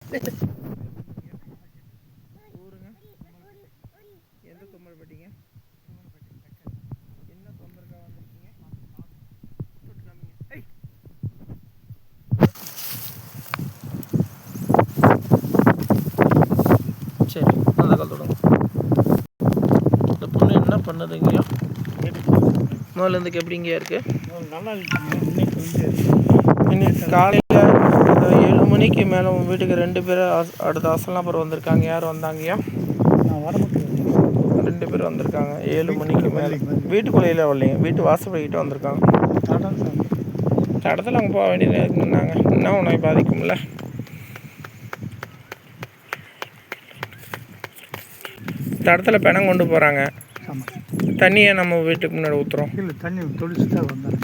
ஊருங்க எந்த தும்மல்பட்டிங்க? என்ன தொந்தரக்காக வந்திருக்கீங்க? தொட்டு காமிங்க. சரி, அந்த கால் தொடங்க. இந்த பொண்ணு என்ன பண்ணுதுங்கய்யா? முதல்ல இருந்துக்கு எப்படிங்கய்யா இருக்குது? நல்லா இருக்குங்க. இன்னைக்கு காலையில் 7 மணிக்கு மேலே உங்கள் வீட்டுக்கு 2 பேர் அடுத்த அசலாபுரம் வந்திருக்காங்க. யார் வந்தாங்கய்யா? நான் வரமாட்டேன். 2 பேர் வந்திருக்காங்க 7 மணிக்கு மேலே. வீட்டுக்குள்ளேயில் வரலைங்க, வீட்டு வாசப்படிக்கிட்ட வந்திருக்காங்க. இடத்துல அங்கே போக வேண்டியது இருக்குன்னாங்க. என்ன உணவை பாதிக்கும்ல. இந்த இடத்துல பிணம் கொண்டு போகிறாங்க. தண்ணியை நம்ம வீட்டுக்கு முன்னாடி ஊற்றுறோம். இல்லை, தண்ணி தொளிச்சு தான் வந்தாங்க.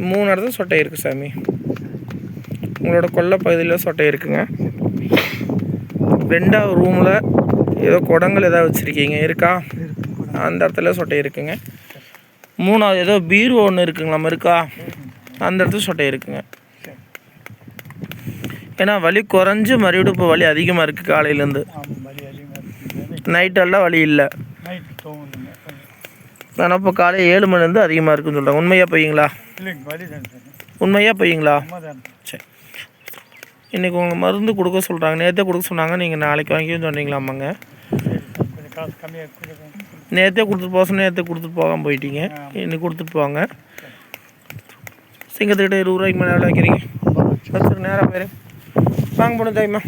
3 இடத்துல சொட்டை இருக்குது சாமி. உங்களோட கொல்லை பகுதியில் சொட்டை இருக்குங்க. 2வது ரூமில் ஏதோ குடங்கள் ஏதாவது வச்சுருக்கீங்க இருக்கா? அந்த இடத்துல சொட்டை இருக்குங்க. 3வது ஏதோ பீரோ ஒன்று இருக்குங்களாம், இருக்கா? அந்த இடத்துல சொட்டை இருக்குங்க. ஏன்னா வலி குறைஞ்சி மறுபடியும் இப்போ வலி அதிகமாக இருக்குது காலையிலேருந்து. நைட்டெல்லாம் வலி இல்லை. ஆனால் இப்போ காலை 7 மணிலேருந்து அதிகமாக இருக்குதுன்னு சொல்கிறாங்க. உண்மையாக போய்ங்களா? உண்மையாக போய்ங்களா? சரி, இன்றைக்கி உங்கள் மருந்து கொடுக்க சொல்கிறாங்க. நேற்றே கொடுக்க சொன்னாங்க, நீங்கள் நாளைக்கு வாங்கின்னு சொன்னீங்களாமாங்க. நேற்றே கொடுத்துட்டு போக சொன்னால் நேற்றே கொடுத்துட்டு போகாமல் போயிட்டீங்க. இன்னைக்கு கொடுத்துட்டு போங்க. சிங்கத்துக்கிட்ட 20 ரூபாய்க்கு மேலே எவ்வளோ வைக்கிறீங்க? சரி, நேராக போயிரு. வாங்க போகணும் தைமா.